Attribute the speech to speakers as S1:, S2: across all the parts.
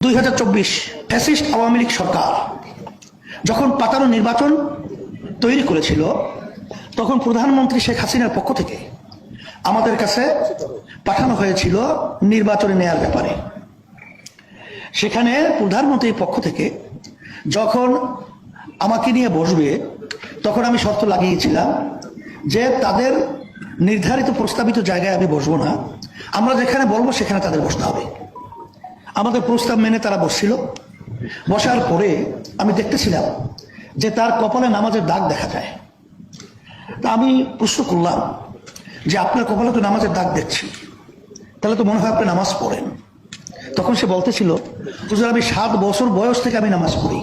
S1: 2024 fascist Awami League সরকার যখন পাতানো নির্বাচন তৈরি করেছিল, তখন প্রধানমন্ত্রী শেখ হাসিনার পক্ষ থেকে আমাদের কাছে পাঠানো হয়েছিল নির্বাচনে নেয়ার ব্যাপারে। সেখানে প্রধানমন্ত্রীর পক্ষ থেকে যখন আমাকে নিয়ে বসবে, তখন আমি শর্ত লাগিয়েছিলাম যে তাদের নির্ধারিত প্রস্তাবিত জায়গায় আমি বসবো না, আমরা যেখানে বলবো সেখানে তাদের বসতে হবে। আমাদের প্রস্তাব মেনে তারা বসছিল। বসার পরে আমি দেখতেছিলাম যে তার কপালে নামাজের দাগ দেখা যায়। তা আমি প্রশ্ন করলাম যে আপনার কপালে তো নামাজের দাগ দেখছি, তাহলে তো মনে হয় আপনি নামাজ পড়েন। তখন সে বলতেছিল, হুজুর আমি 7 বছর বয়স থেকে আমি নামাজ পড়ি।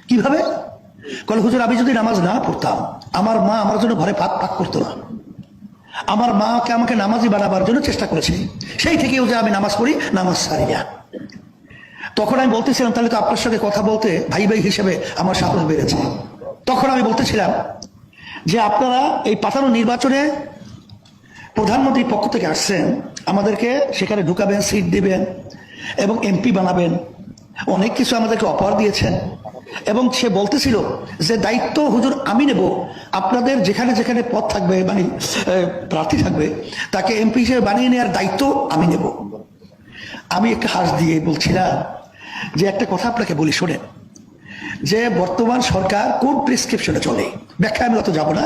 S1: কিভাবে? বলে, হুজুর আমি যদি নামাজ না পড়তাম, আমার মা আমার জন্য ঘরে ভাত পাক করতো না। আমার মাকে আমাকে নামাজি বানাবার জন্য চেষ্টা করেছে, সেই থেকে যে আমি নামাজ পড়ি, নামাজ ছাড়ি না। তখন আমি বলতেছিলাম, তাহলে তো আপনার সঙ্গে কথা বলতে ভাই ভাই হিসেবে আমার সাহস বেড়েছে। তখন আমি বলতেছিলাম যে আপনারা এই পাতানো নির্বাচনে প্রধানমন্ত্রীর পক্ষ থেকে আসছেন, আমাদেরকে সেখানে ঢুকাবেন, সিট দিবেন এবং এমপি বানাবেন, অনেক কিছু আমাদেরকে অফার দিয়েছেন। এবং সে বলতেছিল যে দায়িত্ব হুজুর আমি নেব, আপনাদের যেখানে যেখানে পদ থাকবে, মানে প্রার্থী থাকবে, তাকে এমপি হিসেবে বানিয়ে নেওয়ার দায়িত্ব আমি নেব। আমি একটা হাস দিয়ে বলছিলাম যে একটা কথা আপনাকে বলি, শোনেন, যে বর্তমান সরকার কোন প্রেসক্রিপশনে চলে, ব্যাখ্যা আমি অত যাব না।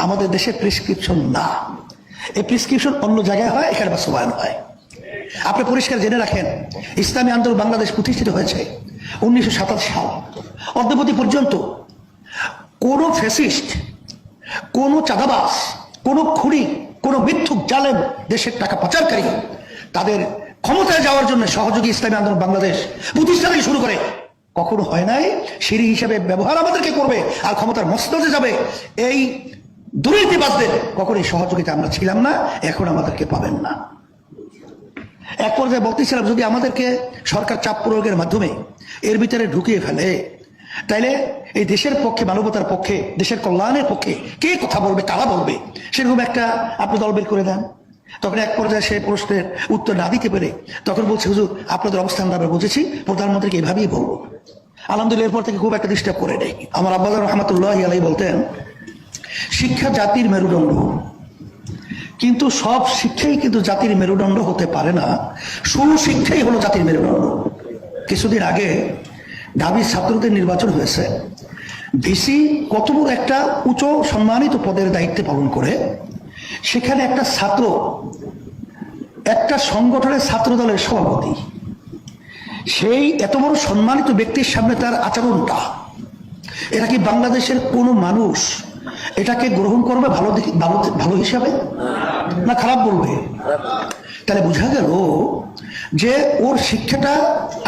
S1: আমাদের দেশে প্রেসক্রিপশন না, এই প্রেসক্রিপশন অন্য জায়গায় হয়, এখানে বাস্তবায়ন হয়। আপনি পরিষ্কার জেনে রাখেন, ইসলামী আন্দোলন বাংলাদেশ প্রতিষ্ঠিত হয়েছে 1927 সাল। অদ্যাবধি পর্যন্ত কোনো ফ্যাসিস্ট, কোনো চাঁদাবাজ, কোনো খুনি, কোনো মিথ্যুক জালেম, দেশের টাকা পাচারকারী, তাদের ক্ষমতায় যাওয়ার জন্য সহযোগী ইসলামী আন্দোলন বাংলাদেশ প্রতিষ্ঠা থেকে শুরু করে কখনো হয় নাই। সিঁড়ি হিসেবে ব্যবহার আমাদেরকে করবে আর ক্ষমতার মসনদে যাবে, এই দুর্নীতিবাজদের কখনোই সহযোগিতা আমরা ছিলাম না, এখন আমাদেরকে পাবেন না। এক পর্যায়ে বলতেছিলাম, যদি আমাদেরকে সরকার চাপ প্রয়োগের মাধ্যমে এর ভিতরে ঢুকিয়ে ফেলে, তাইলে এই দেশের পক্ষে, মানবতার পক্ষে, দেশের কল্যাণের পক্ষে কে কথা বলবে, কারা বলবে, সেরকম একটা আপনি দল বের করে দেন। তখন এক পর্যায়ে সে প্রশ্নের উত্তর না দিতে পেরে তখন বলছে, হুজুর আপনাদের অবস্থান আমরা বুঝেছি, প্রধানমন্ত্রীকে এভাবেই বলবো। আলহামদুলিল্লাহ এরপর থেকে খুব একটা ডিস্টার্ব করে নেই। আমার আব্বা রহমতুল্লাহি আলাইহি বলতেন, শিক্ষা জাতির মেরুদণ্ড, কিন্তু সব শিক্ষাই কিন্তু জাতির মেরুদণ্ড হতে পারে না। সুশিক্ষাই হলো জাতির মেরুদণ্ড। কিছুদিন আগে ঢাবি ছাত্রদের নির্বাচন হয়েছে। ভিসি কত বড় একটা উচ্চ সম্মানিত পদের দায়িত্বে পালন করে, সেখানে একটা ছাত্র, একটা সংগঠনের ছাত্র দলের সভাপতি, সেই এত বড় সম্মানিত ব্যক্তির সামনে তার আচরণটা, এটা কি বাংলাদেশের কোনো মানুষ এটাকে গ্রহণ করবে ভালো ভালো হিসাবে, না খারাপ বলবে? তাহলে বোঝা গেল যে ওর শিক্ষাটা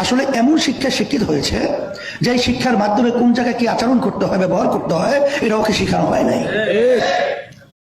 S1: আসলে এমন শিক্ষায় শিক্ষিত হয়েছে যে শিক্ষার মাধ্যমে কোন জায়গায় কি আচরণ করতে হয়, ব্যবহার করতে হয়, এটা ওকে শেখানো হয় নাই।